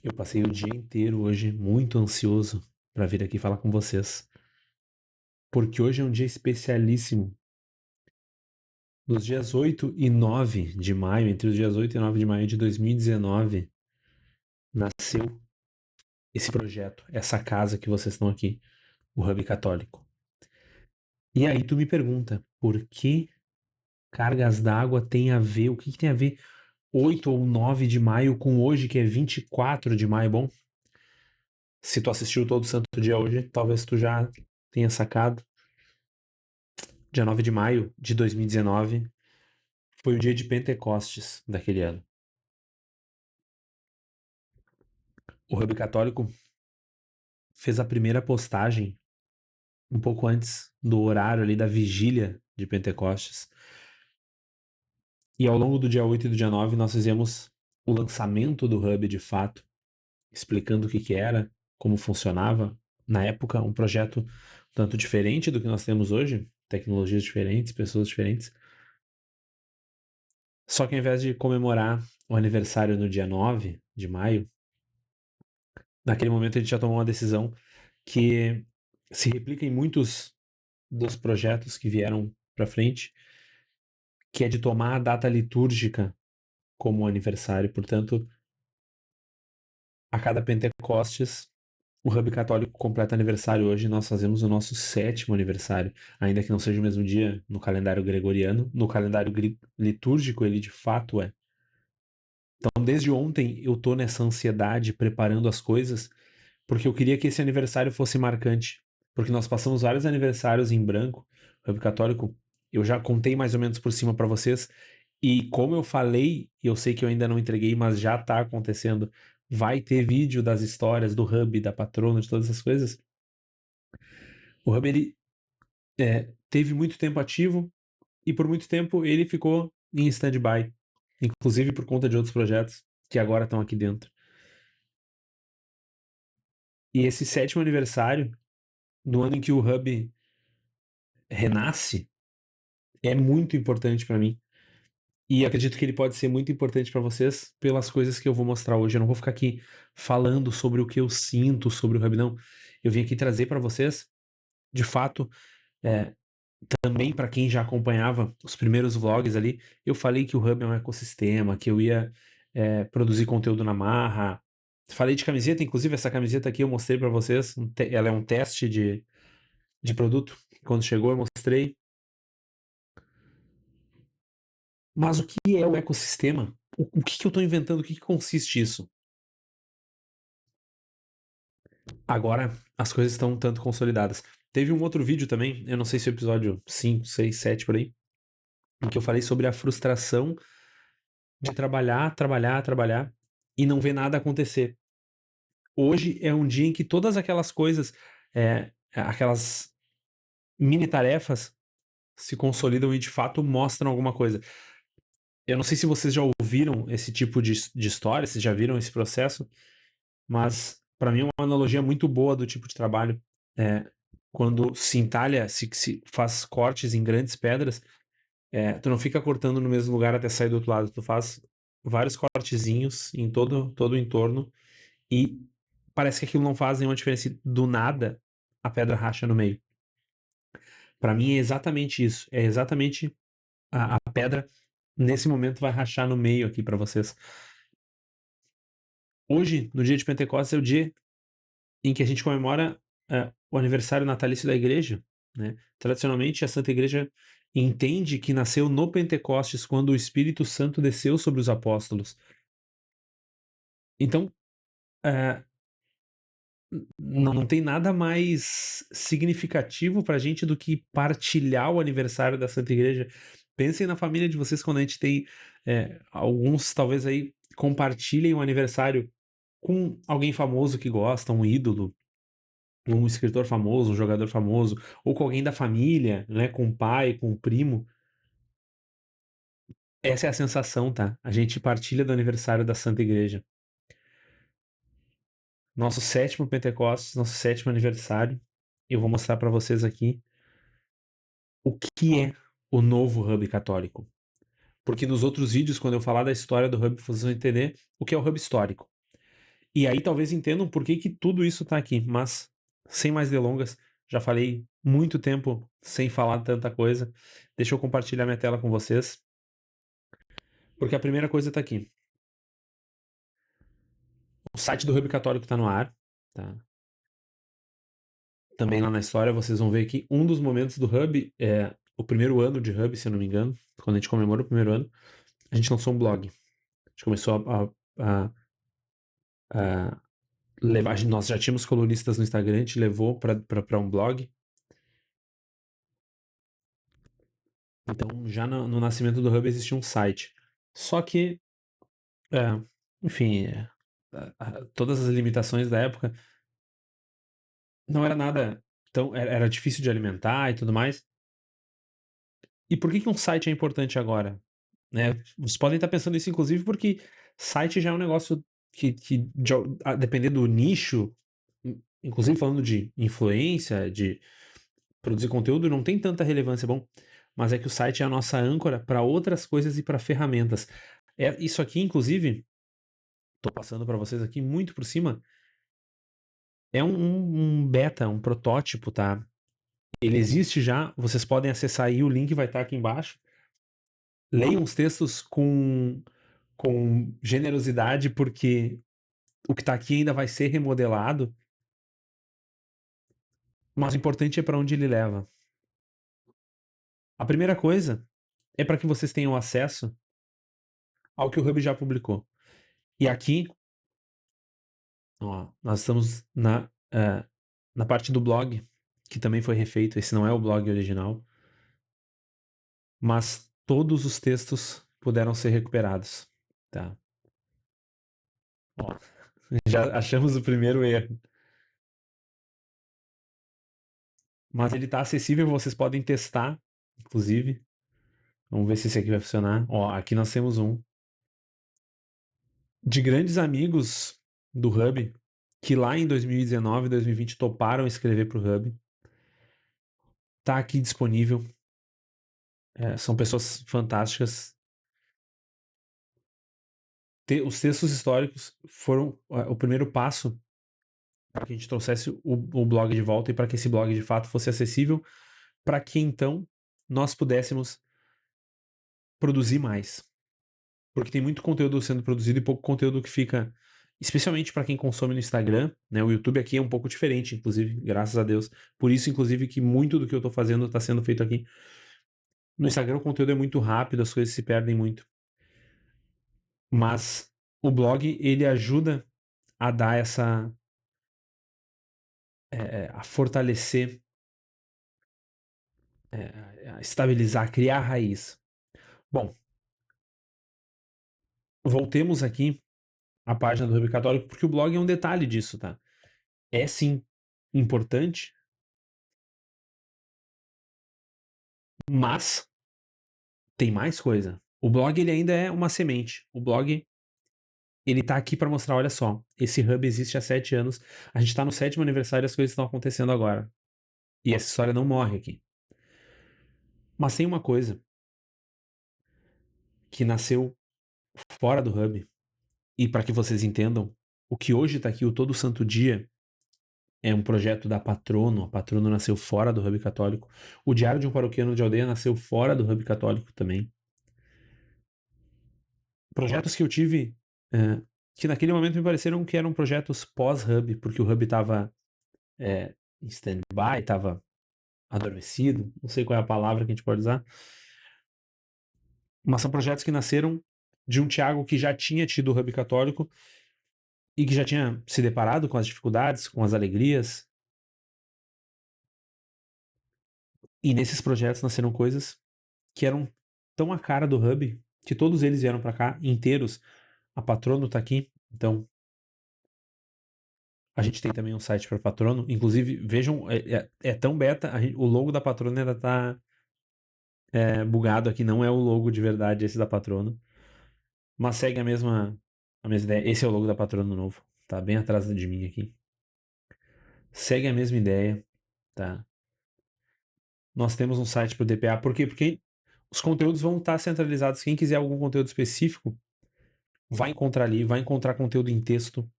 Eu passei o dia inteiro hoje muito ansioso para vir aqui falar com vocês, porque hoje é um dia especialíssimo. Nos dias 8 e 9 de maio, entre os dias 8 e 9 de maio de 2019, nasceu esse projeto, essa casa que vocês estão aqui, o Hub Católico. E aí tu me pergunta, por que cargas d'água tem a ver, o que tem a ver 8 ou 9 de maio com hoje, que é 24 de maio? Bom, se tu assistiu todo santo dia hoje, talvez tu já tenha sacado. Dia 9 de maio de 2019 foi o dia de Pentecostes daquele ano. O Hub Católico fez a primeira postagem um pouco antes do horário ali da vigília de Pentecostes. E ao longo do dia 8 e do dia 9 nós fizemos o lançamento do Hub de fato, explicando o que era, como funcionava. Na época, um projeto tanto diferente do que nós temos hoje, tecnologias diferentes, pessoas diferentes. Só que ao invés de comemorar o aniversário no dia 9 de maio, naquele momento a gente já tomou uma decisão que se replica em muitos dos projetos que vieram para frente, que é de tomar a data litúrgica como aniversário. Portanto, a cada Pentecostes, o Hub Católico completa aniversário. Hoje nós fazemos o nosso 7º aniversário, ainda que não seja o mesmo dia no calendário gregoriano, no calendário litúrgico ele de fato é. Então, desde ontem eu tô nessa ansiedade preparando as coisas, porque eu queria que esse aniversário fosse marcante, porque nós passamos vários aniversários em branco. O Hub Católico, eu já contei mais ou menos por cima para vocês, e como eu falei, eu sei que eu ainda não entreguei, mas já tá acontecendo. Vai ter vídeo das histórias do Hub, da patrona, de todas essas coisas. O Hub ele teve muito tempo ativo e por muito tempo ele ficou em stand-by, inclusive por conta de outros projetos que agora estão aqui dentro. E esse 7º aniversário, no ano em que o Hub renasce, é muito importante para mim. E acredito que ele pode ser muito importante para vocês pelas coisas que eu vou mostrar hoje. Eu não vou ficar aqui falando sobre o que eu sinto sobre o Hub, não. Eu vim aqui trazer para vocês, de fato, é, também para quem já acompanhava os primeiros vlogs ali, eu falei que o Hub é um ecossistema, que eu ia produzir conteúdo na marra. Falei de camiseta, inclusive essa camiseta aqui eu mostrei para vocês. Ela é um teste de produto. Quando chegou, eu mostrei. Mas o que é o ecossistema? O que eu estou inventando? O que consiste isso? Agora as coisas estão um tanto consolidadas. Teve um outro vídeo também, eu não sei se é o episódio 5, 6, 7 por aí, em que eu falei sobre a frustração de trabalhar, trabalhar, trabalhar e não ver nada acontecer. Hoje é um dia em que todas aquelas coisas, aquelas mini tarefas se consolidam e de fato mostram alguma coisa. Eu não sei se vocês já ouviram esse tipo de história, se já viram esse processo, mas para mim é uma analogia muito boa do tipo de trabalho. É, quando se entalha, se faz cortes em grandes pedras, tu não fica cortando no mesmo lugar até sair do outro lado, tu faz vários cortezinhos em todo o entorno e parece que aquilo não faz nenhuma diferença. E do nada, a pedra racha no meio. Para mim é exatamente isso. É exatamente a pedra, nesse momento, vai rachar no meio aqui para vocês. Hoje, no dia de Pentecostes, é o dia em que a gente comemora o aniversário natalício da igreja, né? Tradicionalmente, a Santa Igreja entende que nasceu no Pentecostes, quando o Espírito Santo desceu sobre os apóstolos. Então, é, não tem nada mais significativo para a gente do que partilhar o aniversário da Santa Igreja. Pensem na família de vocês quando a gente tem alguns, talvez aí, compartilhem o aniversário com alguém famoso que gosta, um ídolo, um escritor famoso, um jogador famoso, ou com alguém da família, né, com o pai, com o primo. Essa é a sensação, tá? A gente partilha do aniversário da Santa Igreja. Nosso 7º Pentecostes, nosso 7º aniversário. Eu vou mostrar para vocês aqui o que é o novo Hub Católico. Porque nos outros vídeos, quando eu falar da história do Hub, vocês vão entender o que é o Hub histórico. E aí talvez entendam por que tudo isso tá aqui, mas sem mais delongas, já falei muito tempo sem falar tanta coisa. Deixa eu compartilhar minha tela com vocês, porque a primeira coisa tá aqui. O site do Hub Católico tá no ar, tá? Também lá na história vocês vão ver que um dos momentos do Hub é o primeiro ano de Hub, se eu não me engano, quando a gente comemora o primeiro ano, a gente lançou um blog. A gente começou a levar, nós já tínhamos colunistas no Instagram, a gente levou para um blog. Então, já no nascimento do Hub existia um site. Só que, é, enfim, todas as limitações da época não era nada tão. Era difícil de alimentar e tudo mais. E por que um site é importante agora? Né? Vocês podem estar pensando isso, inclusive, porque site já é um negócio que a depender do nicho, inclusive falando de influência, de produzir conteúdo, não tem tanta relevância, bom, mas é que o site é a nossa âncora para outras coisas e para ferramentas. Isso aqui, inclusive, estou passando para vocês aqui muito por cima, é um beta, um protótipo, tá? Ele existe já, vocês podem acessar aí, o link vai estar aqui embaixo. Leiam os textos com generosidade, porque o que está aqui ainda vai ser remodelado, mas o importante é para onde ele leva. A primeira coisa é para que vocês tenham acesso ao que o Hub já publicou. E aqui, ó, nós estamos na parte do blog, que também foi refeito. Esse não é o blog original, mas todos os textos puderam ser recuperados, tá? Ó, já achamos o primeiro erro. Mas ele está acessível, vocês podem testar, inclusive. Vamos ver se esse aqui vai funcionar. Ó, aqui nós temos um de grandes amigos do Hub, que lá em 2019 e 2020 toparam escrever para o Hub. Tá aqui disponível. São pessoas fantásticas. Os textos históricos foram o primeiro passo para que a gente trouxesse o blog de volta e para que esse blog de fato fosse acessível, para que então nós pudéssemos produzir mais. Porque tem muito conteúdo sendo produzido e pouco conteúdo que fica, especialmente para quem consome no Instagram, né? O YouTube aqui é um pouco diferente, inclusive, graças a Deus. Por isso, inclusive, que muito do que eu estou fazendo está sendo feito aqui. No Instagram o conteúdo é muito rápido, as coisas se perdem muito. Mas o blog, ele ajuda a dar a fortalecer, a estabilizar, a criar raiz. Bom, voltemos aqui à página do Hub Católico, porque o blog é um detalhe disso, tá? É sim importante, mas tem mais coisa. O blog ele ainda é uma semente. O blog ele tá aqui para mostrar, olha só, esse hub existe há 7 anos. A gente tá no 7º aniversário e as coisas estão acontecendo agora. E essa história não morre aqui. Mas tem uma coisa que nasceu fora do hub. E para que vocês entendam, o que hoje tá aqui o Todo Santo Dia é um projeto da Patrono. A Patrono nasceu fora do hub católico. O Diário de um Paroquiano de Aldeia nasceu fora do hub católico também. Projetos que eu tive que naquele momento me pareceram que eram projetos pós-hub, porque o hub estava em stand-by, estava adormecido, não sei qual é a palavra que a gente pode usar, mas são projetos que nasceram de um Thiago que já tinha tido o hub católico e que já tinha se deparado com as dificuldades, com as alegrias, e nesses projetos nasceram coisas que eram tão a cara do hub que todos eles vieram para cá inteiros. A Patrono tá aqui, então a gente tem também um site para Patrono. Inclusive, vejam, é tão beta, o logo da Patrono ainda tá bugado aqui, não é o logo de verdade esse da Patrono. Mas segue a mesma ideia. Esse é o logo da Patrono novo. Tá bem atrás de mim aqui. Segue a mesma ideia, tá? Nós temos um site para o DPA. Por quê? Porque os conteúdos vão estar centralizados. Quem quiser algum conteúdo específico, vai encontrar ali, vai encontrar conteúdo em texto.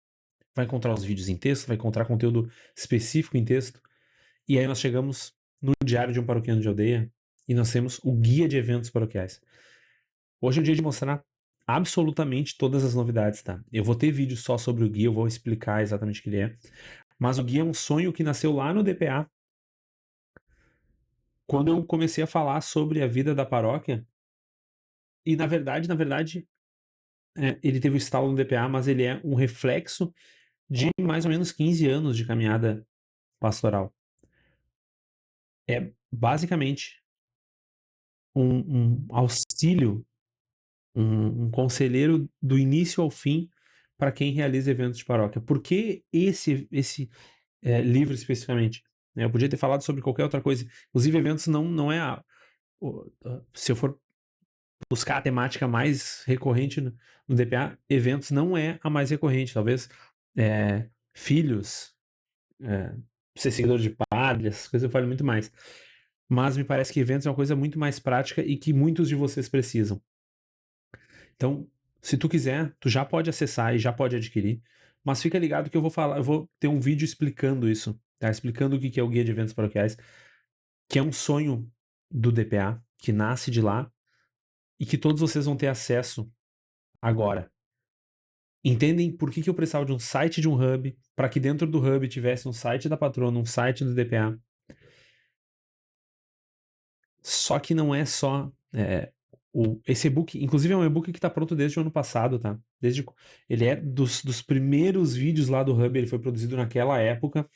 vai encontrar os vídeos em texto, vai encontrar conteúdo específico em texto. E aí nós chegamos no Diário de um Paroquiano de Aldeia e nós temos o Guia de Eventos Paroquiais. Hoje é o dia de mostrar absolutamente todas as novidades, tá? Eu vou ter vídeo só sobre o guia, eu vou explicar exatamente o que ele é. Mas o guia é um sonho que nasceu lá no DPA, quando eu comecei a falar sobre a vida da paróquia. E na verdade, ele teve o estalo no DPA, mas ele é um reflexo de mais ou menos 15 anos de caminhada pastoral. É basicamente um auxílio, um conselheiro do início ao fim para quem realiza eventos de paróquia. Por que esse livro especificamente? Eu podia ter falado sobre qualquer outra coisa. Inclusive, eventos não é se eu for buscar a temática mais recorrente no DPA, eventos não é a mais recorrente. Talvez filhos, é, ser seguidor de padre, essas coisas eu falo muito mais. Mas me parece que eventos é uma coisa muito mais prática e que muitos de vocês precisam. Então, se tu quiser, tu já pode acessar e já pode adquirir. Mas fica ligado que eu vou ter um vídeo explicando isso, tá? Explicando o que é o Guia de Eventos Paroquiais, que é um sonho do DPA, que nasce de lá e que todos vocês vão ter acesso agora. Entendem por que eu precisava de um site de um hub, para que dentro do hub tivesse um site da patrona, um site do DPA. Só que não é só esse e-book, inclusive é um e-book que está pronto desde o ano passado, tá? Ele é dos primeiros vídeos lá do hub, ele foi produzido naquela época,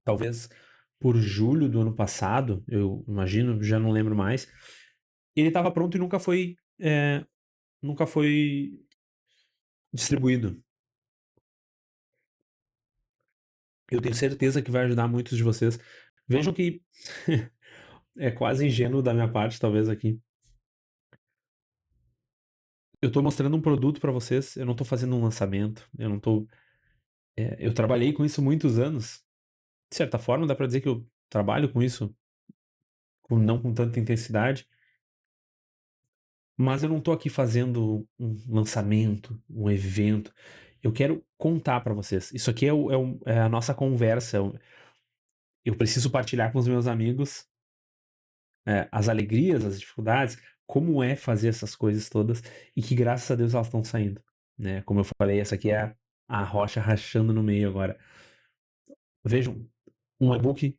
talvez por julho do ano passado, eu imagino, já não lembro mais. Ele estava pronto e nunca foi distribuído. Eu tenho certeza que vai ajudar muitos de vocês. Vejam que é quase ingênuo da minha parte, talvez aqui. Eu estou mostrando um produto para vocês, eu não estou fazendo um lançamento, eu não estou. Eu trabalhei com isso muitos anos. De certa forma, dá para dizer que eu trabalho com isso, não com tanta intensidade, mas eu não estou aqui fazendo um lançamento, um evento. Eu quero contar para vocês. Isso aqui é a nossa conversa. Eu preciso partilhar com os meus amigos as alegrias, as dificuldades, como é fazer essas coisas todas e que graças a Deus elas estão saindo, né? Como eu falei, essa aqui é a rocha rachando no meio agora. Vejam, um e-book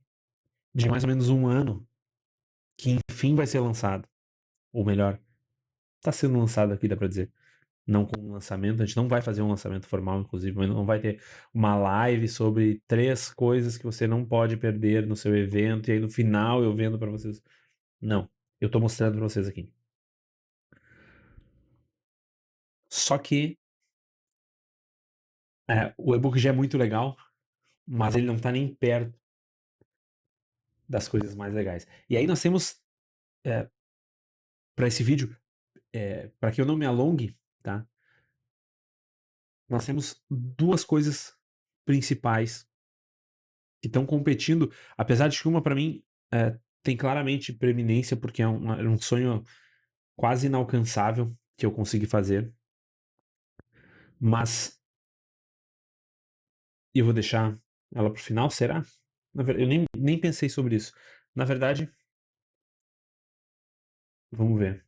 de mais ou menos um ano que enfim vai ser lançado, ou melhor, está sendo lançado aqui, dá para dizer. Não com um lançamento, a gente não vai fazer um lançamento formal, inclusive, mas não vai ter uma live sobre 3 coisas que você não pode perder no seu evento, e aí no final eu vendo para vocês. Não, eu estou mostrando para vocês aqui. Só que o e-book já é muito legal, mas ele não está nem perto das coisas mais legais. E aí nós temos, para esse vídeo, para que eu não me alongue, tá? Nós temos duas coisas principais que estão competindo, apesar de que uma para mim tem claramente preeminência, porque é um sonho quase inalcançável que eu consegui fazer, mas eu vou deixar ela pro final, será? Eu nem pensei sobre isso. Na verdade, vamos ver.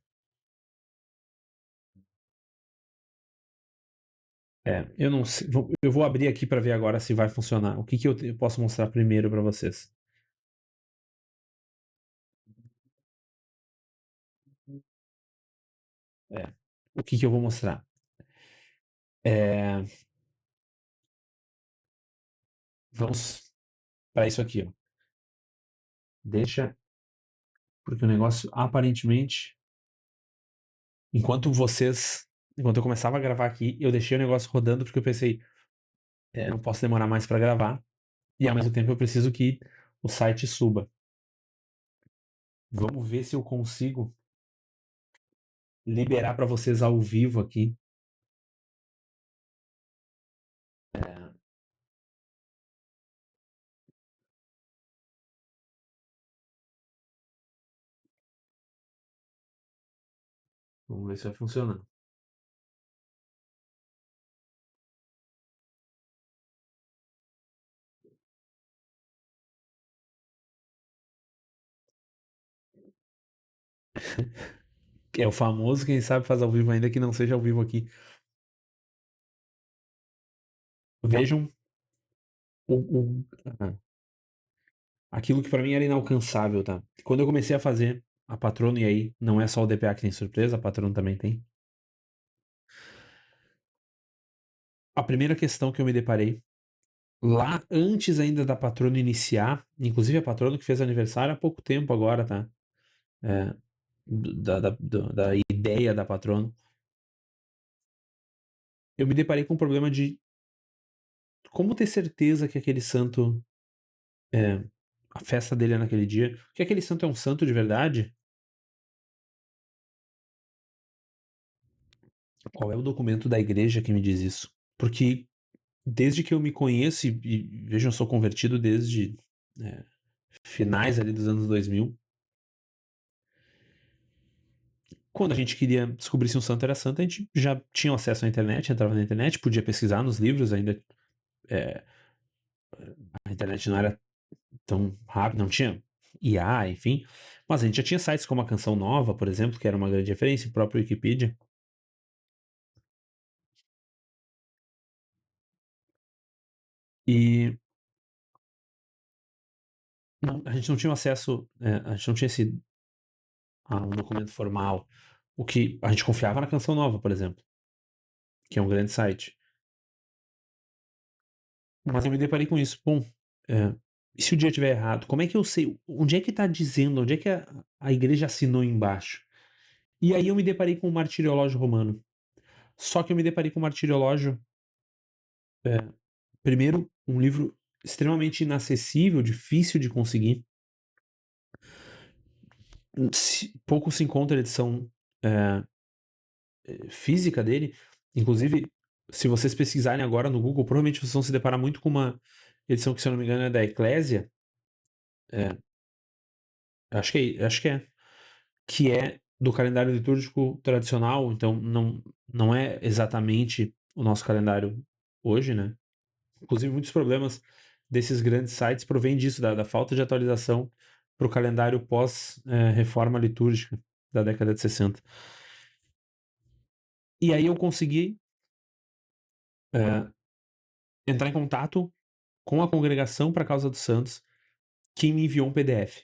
Eu não sei, eu vou abrir aqui para ver agora se vai funcionar. O que que eu posso mostrar primeiro para vocês? É, o que que eu vou mostrar? É, vamos para isso aqui, ó. Deixa, porque o negócio aparentemente, enquanto eu começava a gravar aqui, eu deixei o negócio rodando porque eu pensei, não posso demorar mais para gravar e ao mesmo tempo eu preciso que o site suba. Vamos ver se eu consigo liberar para vocês ao vivo aqui. Vamos ver se vai funcionar. Que é o famoso, quem sabe faz ao vivo ainda que não seja ao vivo aqui. Vejam ah, aquilo que para mim era inalcançável, tá? Quando eu comecei a fazer a Patrono, e aí não é só o DPA que tem surpresa, a Patrono também tem. A primeira questão que eu me deparei, lá antes ainda da Patrono iniciar, inclusive a Patrono que fez aniversário há pouco tempo agora, tá? É, da ideia da Patrono, eu me deparei com o problema de como ter certeza que aquele santo, é, a festa dele é naquele dia, que aquele santo é um santo de verdade. Qual é o documento da igreja que me diz isso? Porque desde que eu me conheço, e vejam, eu sou convertido desde é, finais ali dos anos 2000, quando a gente queria descobrir se um santo era santo, a gente já tinha acesso à internet, entrava na internet, podia pesquisar nos livros, ainda é, a internet não era tão rápida, não tinha IA, enfim, mas a gente já tinha sites como a Canção Nova, por exemplo, que era uma grande referência, o próprio Wikipedia, e a gente não tinha acesso, a gente não tinha esse um documento formal. O que a gente confiava na Canção Nova, por exemplo, que é um grande site. Mas eu me deparei com isso. Bom, é, e se o dia estiver errado? Como é que eu sei? Onde é que está dizendo? Onde é que a igreja assinou embaixo? E aí eu me deparei com o Martiriológio Romano. Só que eu me deparei com o Martiriológio, é, primeiro, um livro extremamente inacessível, difícil de conseguir. Pouco se encontra a edição é, física dele. Inclusive, se vocês pesquisarem agora no Google, provavelmente vocês vão se deparar muito com uma edição que, se eu não me engano, é da Eclésia. É, que é do calendário litúrgico tradicional, então não é exatamente o nosso calendário hoje, né? Inclusive, muitos problemas desses grandes sites provêm disso, da falta de atualização para o calendário pós-reforma litúrgica da década de 60. E aí eu consegui é, entrar em contato com a Congregação para a Causa dos Santos, que me enviou um PDF.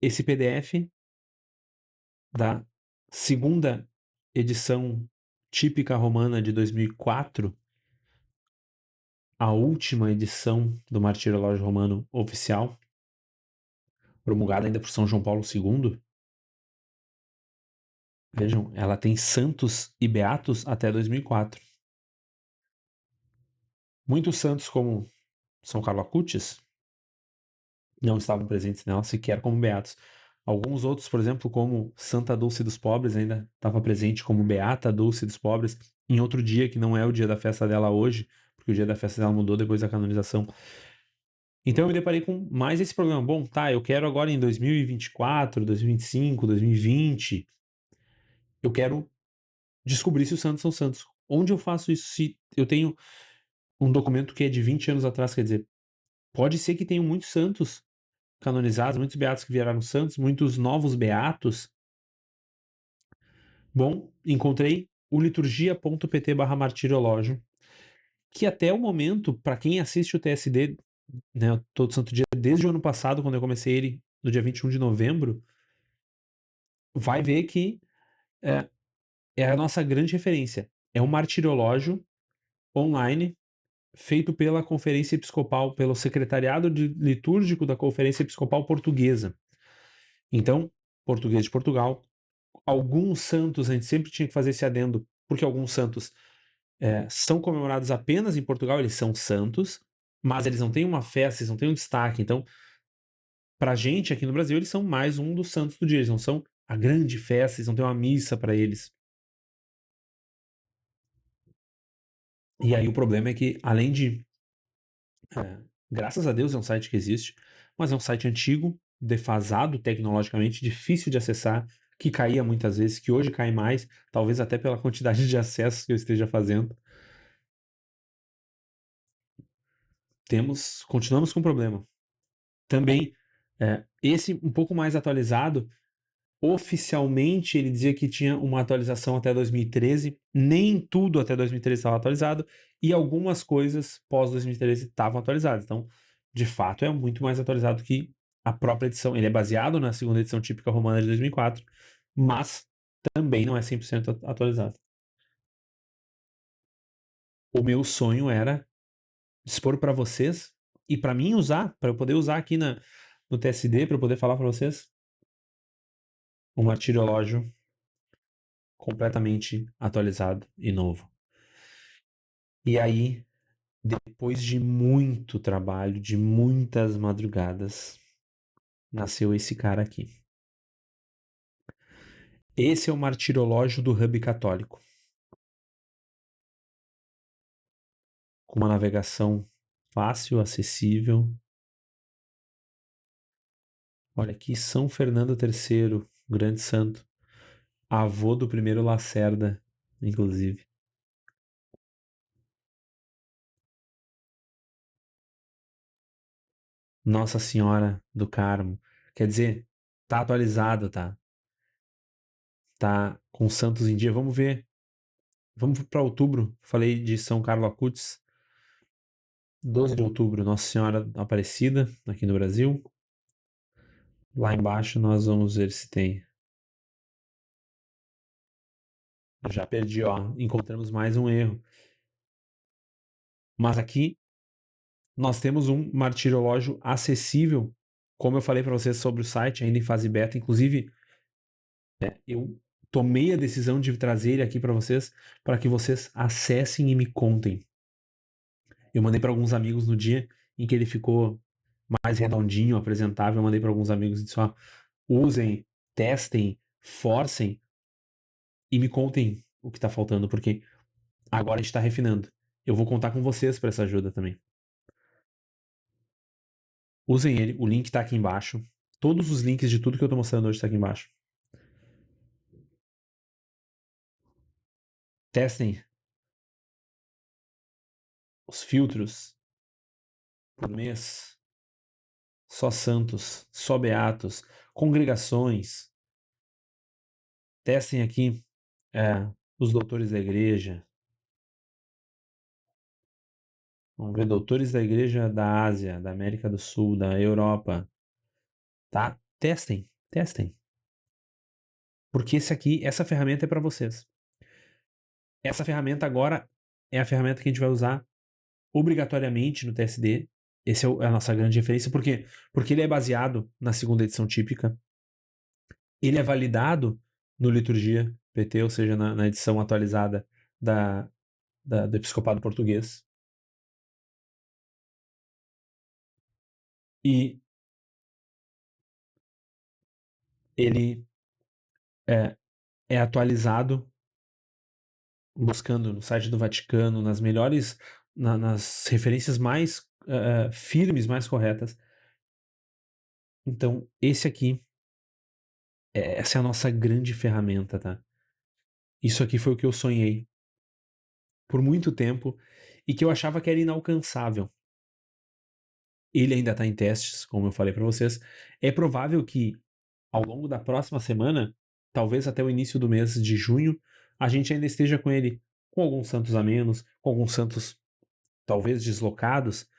Esse PDF da segunda edição típica romana de 2004, a última edição do Martirológio Romano oficial, promulgada ainda por São João Paulo II. Vejam, ela tem santos e beatos até 2004. Muitos santos, como São Carlo Acutis, não estavam presentes nela sequer como beatos. Alguns outros, por exemplo, como Santa Dulce dos Pobres, ainda estava presente como Beata Dulce dos Pobres, em outro dia que não é o dia da festa dela hoje, porque o dia da festa dela mudou depois da canonização. Então eu me deparei com mais esse problema. Bom, tá, eu quero agora em 2024, 2025, 2020, eu quero descobrir se os santos são santos. Onde eu faço isso? Se eu tenho um documento que é de 20 anos atrás, quer dizer, pode ser que tenham muitos santos canonizados, muitos beatos que viraram santos, muitos novos beatos. Bom, encontrei o liturgia.pt/martiriológio, que até o momento, para quem assiste o TSD, né, todo santo dia, desde o ano passado, quando eu comecei ele no dia 21 de novembro, vai ver que é, é a nossa grande referência. É um martiriológio online feito pela Conferência Episcopal, pelo Secretariado Litúrgico da Conferência Episcopal Portuguesa. Então, português de Portugal. Alguns santos, a gente sempre tinha que fazer esse adendo, porque alguns santos são comemorados apenas em Portugal, eles são santos, mas eles não têm uma festa, eles não têm um destaque. Então, pra gente aqui no Brasil, eles são mais um dos santos do dia, eles não são a grande festa, eles não têm uma missa para eles. E aí o problema é que, além de, é, graças a Deus é um site que existe, mas é um site antigo, defasado tecnologicamente, difícil de acessar, que caía muitas vezes, que hoje cai mais, talvez até pela quantidade de acessos que eu esteja fazendo. Continuamos com problema. Também, esse um pouco mais atualizado, Oficialmente, ele dizia que tinha uma atualização até 2013, nem tudo até 2013 estava atualizado, e algumas coisas pós 2013 estavam atualizadas. Então, de fato, é muito mais atualizado que a própria edição. Ele é baseado na segunda edição típica romana de 2004, mas também não é 100% atualizado. O meu sonho era expor para vocês e para mim usar, para eu poder usar aqui no TSD, para eu poder falar para vocês, um martiriológio completamente atualizado e novo. E aí, depois de muito trabalho, de muitas madrugadas, nasceu esse cara aqui. Esse é o martirológio do Hub Católico. Com uma navegação fácil, acessível. Olha aqui, São Fernando III, grande santo. Avô do primeiro Lacerda, inclusive. Nossa Senhora do Carmo. Quer dizer, tá atualizado, tá? Tá com santos em dia. Vamos ver. Vamos para outubro. Falei de São Carlo Acutis. 12 de outubro, Nossa Senhora Aparecida, aqui no Brasil. Lá embaixo nós vamos ver se tem. Já perdi, ó. Encontramos mais um erro. Mas aqui nós temos um martirológio acessível, como eu falei para vocês sobre o site, ainda em fase beta. Inclusive, eu tomei a decisão de trazer ele aqui para que vocês acessem e me contem. Eu mandei para alguns amigos no dia em que ele ficou mais redondinho, apresentável. Eu mandei para alguns amigos e disse: ó, usem, testem, forcem e me contem o que está faltando, porque agora a gente está refinando. Eu vou contar com vocês para essa ajuda também. Usem ele, o link está aqui embaixo. Todos os links de tudo que eu estou mostrando hoje está aqui embaixo. Testem os filtros por mês, só santos, só beatos, congregações. Testem aqui os doutores da igreja. Vamos ver doutores da igreja da Ásia, da América do Sul, da Europa. Tá? Testem, testem. Porque essa ferramenta é para vocês. Essa ferramenta agora é a ferramenta que a gente vai usar obrigatoriamente no TSD. Essa é a nossa grande referência. Por quê? Porque ele é baseado na segunda edição típica. Ele é validado no Liturgia PT, ou seja, na edição atualizada do Episcopado Português. E ele é atualizado buscando no site do Vaticano, nas melhores, nas referências mais firmes, mais corretas. Então, essa é a nossa grande ferramenta, tá? Isso aqui foi o que eu sonhei por muito tempo e que eu achava que era inalcançável. Ele ainda está em testes, como eu falei para vocês. É provável que ao longo da próxima semana, talvez até o início do mês de junho, a gente ainda esteja com ele com alguns santos a menos, com alguns santos talvez deslocados.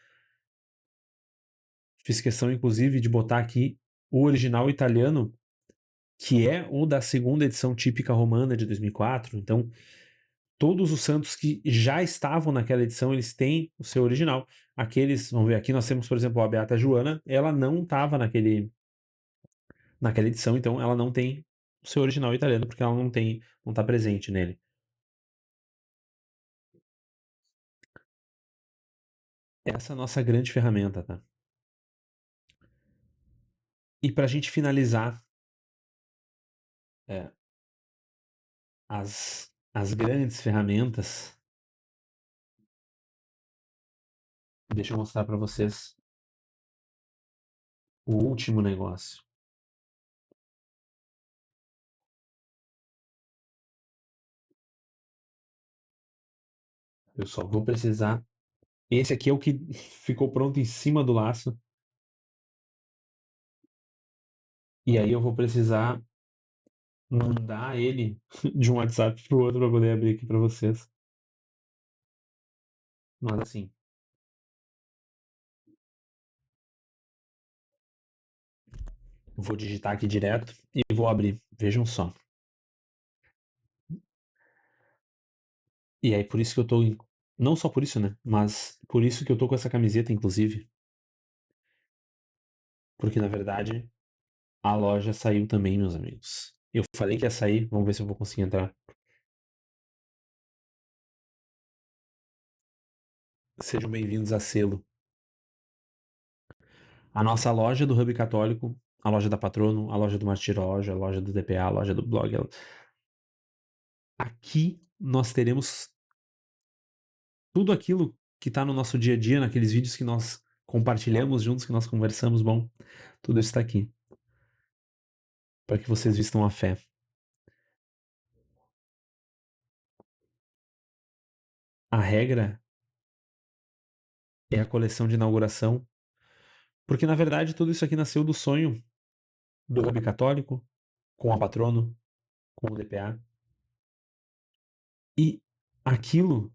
Fiz questão, inclusive, de botar aqui o original italiano, que é o da segunda edição típica romana de 2004. Então, todos os santos que já estavam naquela edição, eles têm o seu original. Aqueles, vamos ver, aqui nós temos, por exemplo, a Beata Joana, ela não estava naquela edição, então ela não tem o seu original italiano, porque ela não está presente nele. Essa é a nossa grande ferramenta, tá? E para a gente finalizar é, as grandes ferramentas, deixa eu mostrar para vocês o último negócio. Eu só vou precisar. Esse aqui é o que ficou pronto em cima do laço. E aí eu vou precisar mandar ele de um WhatsApp pro outro pra poder abrir aqui pra vocês. Mas assim, vou digitar aqui direto e vou abrir. Vejam só. E aí, por isso que eu tô. Não só por isso, né? Mas por isso que eu tô com essa camiseta, inclusive. Porque na verdade a loja saiu também, meus amigos. Eu falei que ia sair, vamos ver se eu vou conseguir entrar. Sejam bem-vindos a Selo. A nossa loja do Hub Católico, a loja da Patrono, a loja do Martiroja, a loja do DPA, a loja do Blog. Aqui nós teremos tudo aquilo que está no nosso dia a dia, naqueles vídeos que nós compartilhamos juntos, que nós conversamos. Bom, tudo isso está aqui. Para que vocês vistam a fé. A regra é a coleção de inauguração, porque na verdade tudo isso aqui nasceu do sonho do Hub Católico, com a Patrono, com o DPA. E aquilo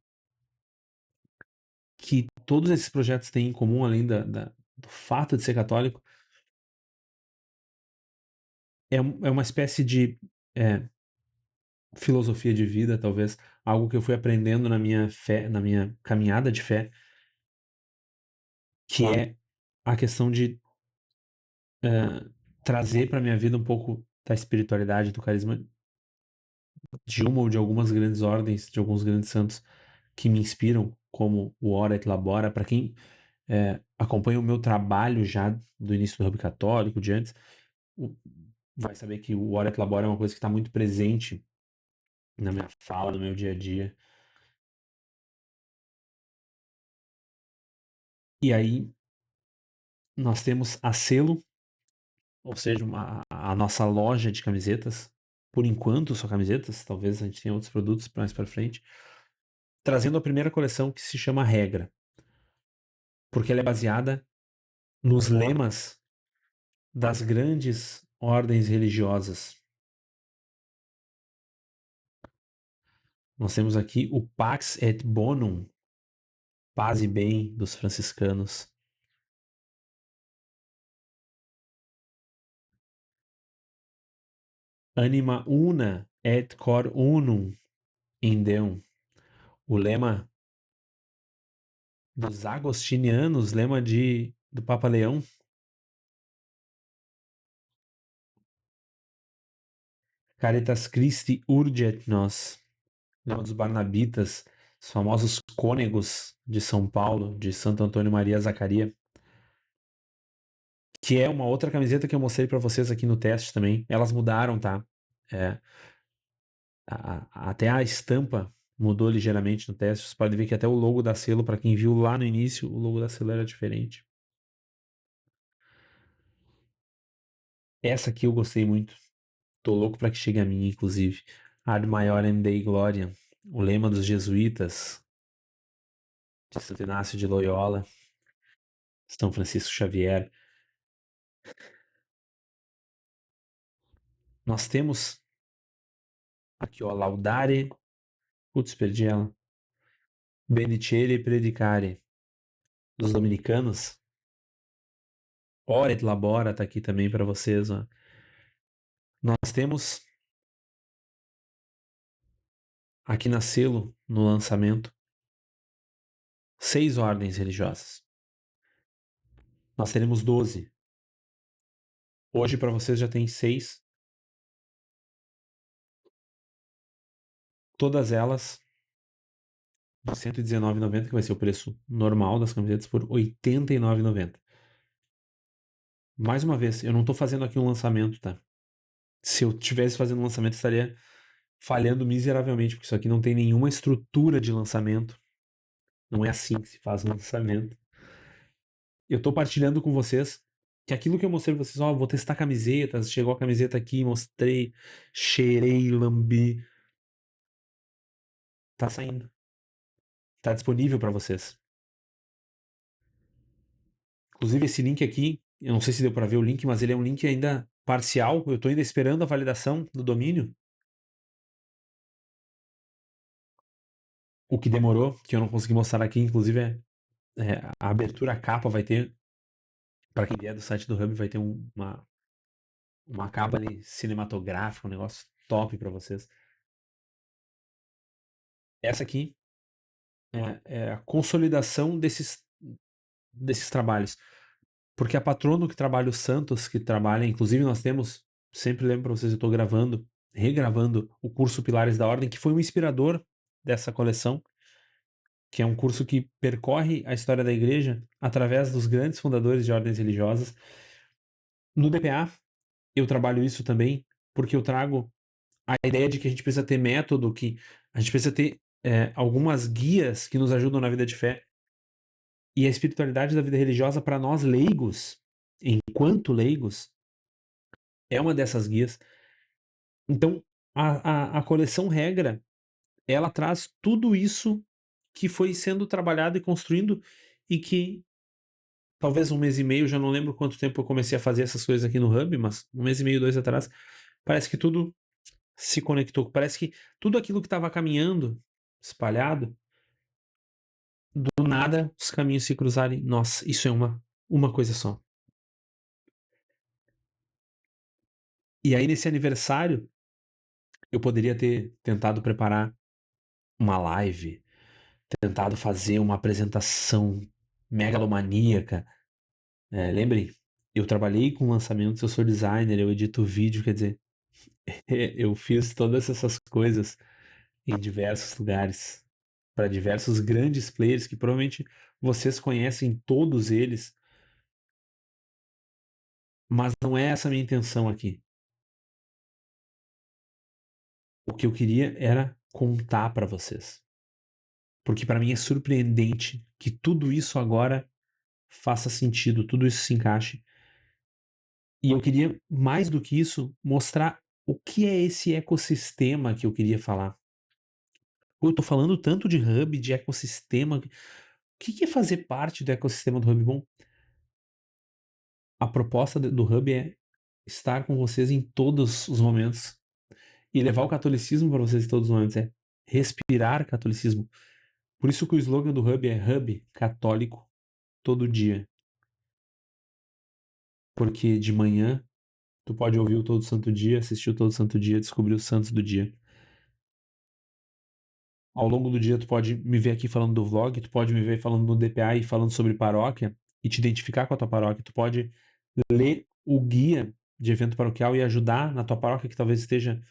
que todos esses projetos têm em comum, além do fato de ser católico, é uma espécie de filosofia de vida, talvez, algo que eu fui aprendendo na minha fé, na minha caminhada de fé, que é a questão de trazer para minha vida um pouco da espiritualidade, do carisma de uma ou de algumas grandes ordens, de alguns grandes santos que me inspiram, como o Ora et Labora. Para quem acompanha o meu trabalho já do início do Hub Católico, de antes, vai saber que o Ora et Labora é uma coisa que está muito presente na minha fala, no meu dia a dia. E aí nós temos a Selo, ou seja, a nossa loja de camisetas. Por enquanto, só camisetas, talvez a gente tenha outros produtos mais para frente, trazendo a primeira coleção que se chama Regra, porque ela é baseada nos lemas das grandes ordens religiosas. Nós temos aqui o Pax et Bonum, paz e bem dos franciscanos. Anima una et cor unum in Deum. O lema dos agostinianos, lema do Papa Leão. Caritas Christi urget nos. Lema dos Barnabitas, os famosos cônegos de São Paulo, de Santo Antônio Maria Zacaria, que é uma outra camiseta que eu mostrei para vocês aqui no teste também. Elas mudaram, tá? É, até a estampa mudou ligeiramente no teste. Você pode ver que até o logo da Selo, para quem viu lá no início, o logo da Selo era diferente. Essa aqui eu gostei muito. Tô louco para que chegue a mim, inclusive. Ad Maiorem Dei Gloria, o lema dos jesuítas, de Santo Inácio de Loyola, São Francisco Xavier. Nós temos aqui, ó, Laudare, putz, perdi ela. Benedicere e Predicare, dos dominicanos. Ora et Labora tá aqui também para vocês, ó. Nós temos aqui na Selo, no lançamento, 6 ordens religiosas. Nós teremos 12. Hoje para vocês já tem 6. Todas elas de R$ 119,90, que vai ser o preço normal das camisetas, por R$ 89,90. Mais uma vez, eu não estou fazendo aqui um lançamento, tá? Se eu estivesse fazendo um lançamento, estaria falhando miseravelmente, porque isso aqui não tem nenhuma estrutura de lançamento. Não é assim que se faz um lançamento. Eu estou partilhando com vocês que aquilo que eu mostrei para vocês, ó, vou testar camisetas, chegou a camiseta aqui, mostrei, cheirei, lambi. Tá saindo. Tá disponível para vocês. Inclusive esse link aqui, eu não sei se deu para ver o link, mas ele é um link ainda parcial, eu tô ainda esperando a validação do domínio, o que demorou, que eu não consegui mostrar aqui, inclusive a abertura, a capa vai ter, para quem vier do site do Hub, vai ter uma capa ali cinematográfica, um negócio top para vocês. Essa aqui é a consolidação desses trabalhos. Porque a patrono que trabalha o Santos, que trabalha, inclusive nós temos, sempre lembro para vocês, eu estou gravando, regravando o curso Pilares da Ordem, que foi um inspirador dessa coleção, que é um curso que percorre a história da igreja através dos grandes fundadores de ordens religiosas. No DPA, eu trabalho isso também, porque eu trago a ideia de que a gente precisa ter método, que a gente precisa ter algumas guias que nos ajudam na vida de fé. E a espiritualidade da vida religiosa, para nós leigos, enquanto leigos, é uma dessas guias. Então, a coleção Regra, ela traz tudo isso que foi sendo trabalhado e construindo, e que talvez um mês e meio, já não lembro quanto tempo eu comecei a fazer essas coisas aqui no Hub, mas um mês e meio, 2 atrás, parece que tudo se conectou. Parece que tudo aquilo que estava caminhando, espalhado, do nada os caminhos se cruzarem. Nossa, isso é uma coisa só. E aí, nesse aniversário, eu poderia ter tentado preparar uma live, tentado fazer uma apresentação megalomaníaca. Lembrem, eu trabalhei com lançamentos, eu sou designer, eu edito vídeo, quer dizer, eu fiz todas essas coisas em diversos lugares, para diversos grandes players que provavelmente vocês conhecem todos eles, mas não é essa a minha intenção aqui. O que eu queria era contar para vocês. Porque para mim é surpreendente que tudo isso agora faça sentido, tudo isso se encaixe. E eu queria, mais do que isso, mostrar o que é esse ecossistema que eu queria falar. Eu tô falando tanto de hub, de ecossistema. O que é fazer parte do ecossistema do Hub? Bom, a proposta do Hub é estar com vocês em todos os momentos e levar o catolicismo para vocês em todos os momentos. É respirar catolicismo. Por isso que o slogan do Hub é Hub católico todo dia. Porque de manhã tu pode ouvir o Todo Santo Dia, assistir o Todo Santo Dia, descobrir os santos do dia. Ao longo do dia tu pode me ver aqui falando do vlog, tu pode me ver falando no DPA e falando sobre paróquia e te identificar com a tua paróquia. Tu pode ler o guia de evento paroquial e ajudar na tua paróquia que talvez esteja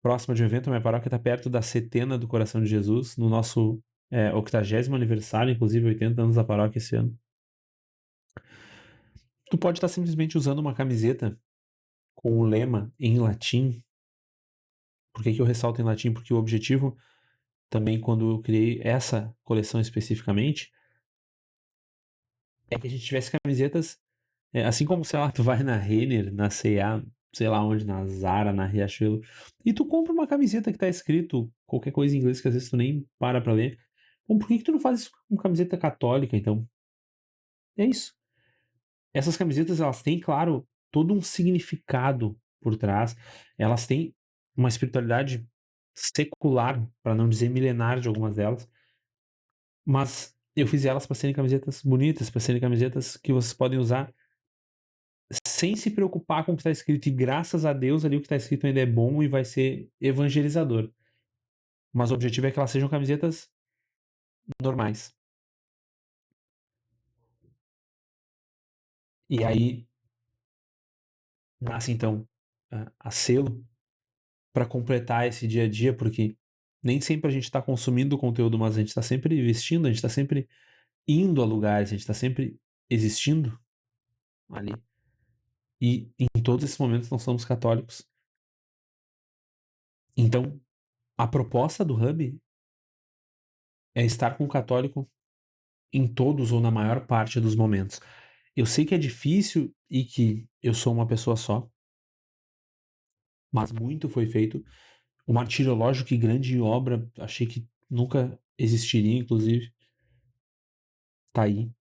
próxima de um evento. A minha paróquia está perto da Setena do Coração de Jesus, no nosso 80º aniversário, inclusive 80 anos da paróquia esse ano. Tu pode estar simplesmente usando uma camiseta com o lema em latim. Por que que eu ressalto em latim? Porque o objetivo também, quando eu criei essa coleção especificamente, é que a gente tivesse camisetas, assim como, sei lá, tu vai na Renner, na C&A, sei lá onde, na Zara, na Riachuelo, e tu compra uma camiseta que tá escrito qualquer coisa em inglês que às vezes tu nem para pra ler. Bom, por que que tu não faz isso com camiseta católica, então? É isso. Essas camisetas, elas têm, claro, todo um significado por trás. Elas têm uma espiritualidade secular, para não dizer milenar de algumas delas. Mas eu fiz elas para serem camisetas bonitas, para serem camisetas que vocês podem usar sem se preocupar com o que está escrito. E graças a Deus ali o que está escrito ainda é bom e vai ser evangelizador. Mas o objetivo é que elas sejam camisetas normais. E aí nasce então a selo para completar esse dia a dia, porque nem sempre a gente está consumindo conteúdo, mas a gente está sempre vestindo, a gente está sempre indo a lugares, a gente está sempre existindo ali. E em todos esses momentos nós somos católicos. Então, a proposta do Hub é estar com o católico em todos ou na maior parte dos momentos. Eu sei que é difícil e que eu sou uma pessoa só, mas muito foi feito. O Martirológio, que grande obra, achei que nunca existiria, inclusive, tá aí,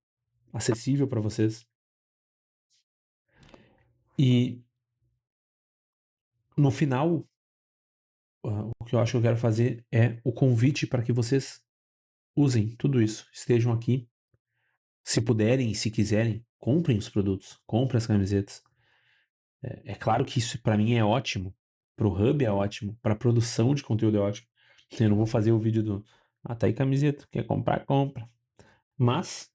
acessível para vocês. E no final, o que eu acho que eu quero fazer é o convite para que vocês usem tudo isso, estejam aqui. Se puderem e se quiserem, comprem os produtos, comprem as camisetas. É claro que isso para mim é ótimo, para o Hub é ótimo, para a produção de conteúdo é ótimo. Eu não vou fazer o vídeo do, tá aí camiseta, quer comprar, compra. Mas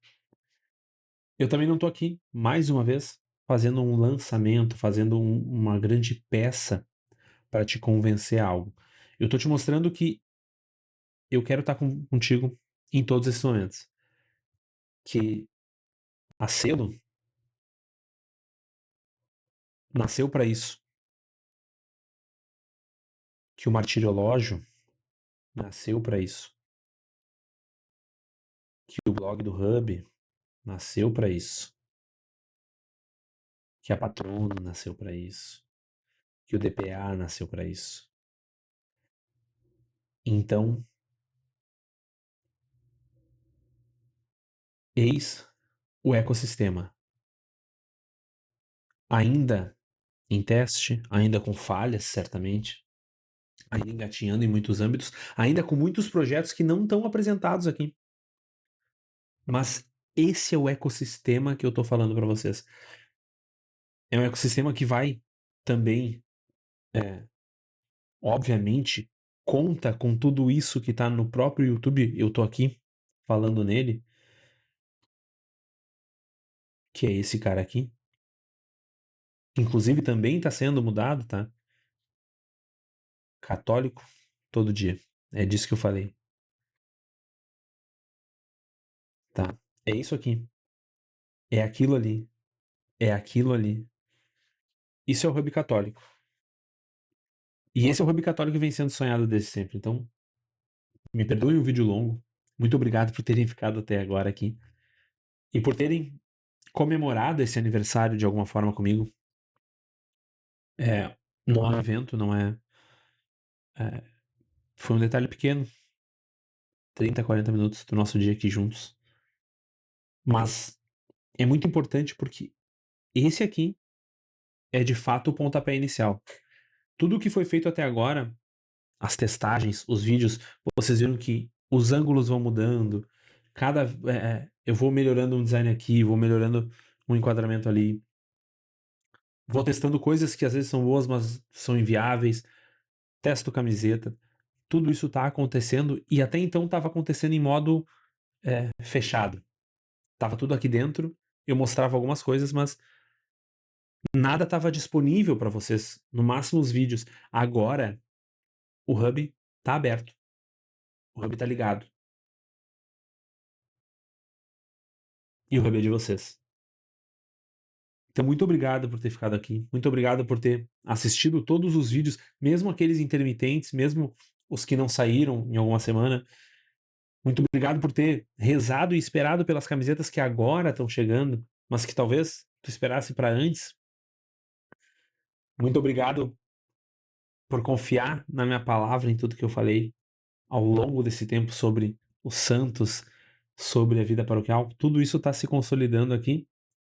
eu também não tô aqui, mais uma vez, fazendo um lançamento, fazendo uma grande peça para te convencer a algo. Eu tô te mostrando que eu quero estar contigo em todos esses momentos. Que a Selo nasceu para isso. Que o Martiriológio nasceu para isso. Que o blog do Hub nasceu para isso. Que a Patrono nasceu para isso. Que o DPA nasceu para isso. Então, eis o ecossistema. Ainda em teste, ainda com falhas, certamente, ainda engatinhando em muitos âmbitos, ainda com muitos projetos que não estão apresentados aqui. Mas esse é o ecossistema que eu estou falando para vocês. É um ecossistema que vai também, obviamente, conta com tudo isso que está no próprio YouTube. Eu estou aqui falando nele, que é esse cara aqui. Inclusive também está sendo mudado, tá? Católico todo dia. É disso que eu falei, tá? É isso aqui. É aquilo ali. É aquilo ali. Isso é o Hub Católico. E esse é o Hub Católico que vem sendo sonhado desde sempre. Então, me perdoe o vídeo longo. Muito obrigado por terem ficado até agora aqui. E por terem comemorado esse aniversário de alguma forma comigo. Não é um evento, não é, é. Foi um detalhe pequeno. 30, 40 minutos do nosso dia aqui juntos. Mas é muito importante porque esse aqui é de fato o pontapé inicial. Tudo o que foi feito até agora, as testagens, os vídeos, vocês viram que os ângulos vão mudando, eu vou melhorando um design aqui, vou melhorando um enquadramento ali, vou testando coisas que às vezes são boas, mas são inviáveis, testo camiseta, tudo isso está acontecendo e até então estava acontecendo em modo fechado. Tava tudo aqui dentro, eu mostrava algumas coisas, mas nada estava disponível para vocês, no máximo os vídeos. Agora o Hub tá aberto, o Hub tá ligado e o Hub é de vocês. Então, muito obrigado por ter ficado aqui. Muito obrigado por ter assistido todos os vídeos, mesmo aqueles intermitentes, mesmo os que não saíram em alguma semana. Muito obrigado por ter rezado e esperado pelas camisetas que agora estão chegando, mas que talvez tu esperasse para antes. Muito obrigado por confiar na minha palavra, em tudo que eu falei ao longo desse tempo sobre os santos, sobre a vida paroquial. Tudo isso está se consolidando aqui.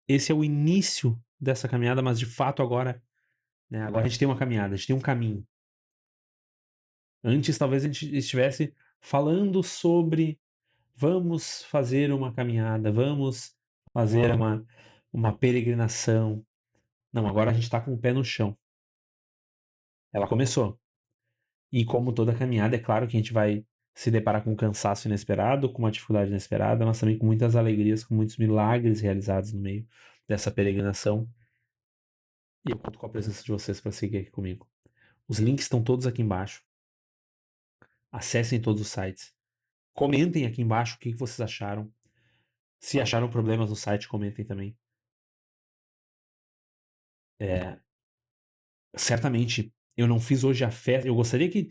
Esse é o início dessa caminhada, mas de fato agora, né, agora a gente tem uma caminhada, a gente tem um caminho. Antes talvez a gente estivesse falando sobre vamos fazer uma caminhada, vamos fazer uma peregrinação. Não, agora a gente está com o pé no chão. Ela começou. E como toda caminhada, é claro que a gente vai se deparar com um cansaço inesperado, com uma dificuldade inesperada, mas também com muitas alegrias, com muitos milagres realizados no meio dessa peregrinação. E eu conto com a presença de vocês para seguir aqui comigo. Os links estão todos aqui embaixo. Acessem todos os sites. Comentem aqui embaixo o que vocês acharam. Se acharam problemas no site, comentem também. Certamente eu não fiz hoje a festa. Eu gostaria que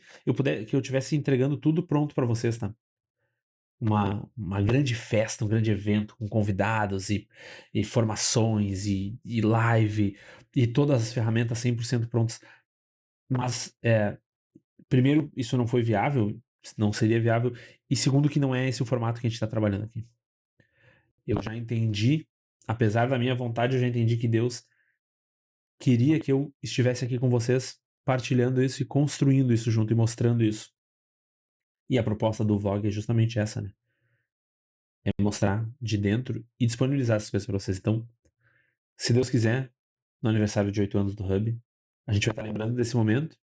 que eu tivesse entregando tudo pronto para vocês, tá? Uma grande festa, um grande evento com convidados e formações e live e todas as ferramentas 100% prontas. Mas, primeiro, isso não foi viável, não seria viável. E segundo, que não é esse o formato que a gente está trabalhando aqui. Eu já entendi, apesar da minha vontade, eu já entendi que Deus queria que eu estivesse aqui com vocês partilhando isso e construindo isso junto e mostrando isso. E a proposta do vlog é justamente essa, né? É mostrar de dentro e disponibilizar essas coisas para vocês. Então, se Deus quiser, no aniversário de 8 anos do Hub, a gente vai estar lembrando desse momento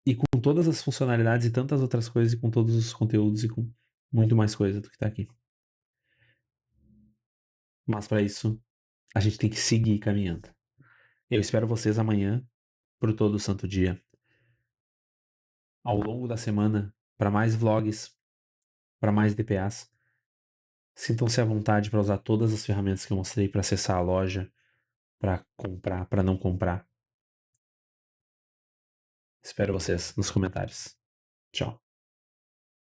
e com todas as funcionalidades e tantas outras coisas e com todos os conteúdos e com muito mais coisa do que tá aqui. Mas para isso, a gente tem que seguir caminhando. Eu espero vocês amanhã pro Todo Santo Dia. Ao longo da semana, para mais vlogs, para mais DPAs. Sintam-se à vontade para usar todas as ferramentas que eu mostrei para acessar a loja, para comprar, para não comprar. Espero vocês nos comentários. Tchau.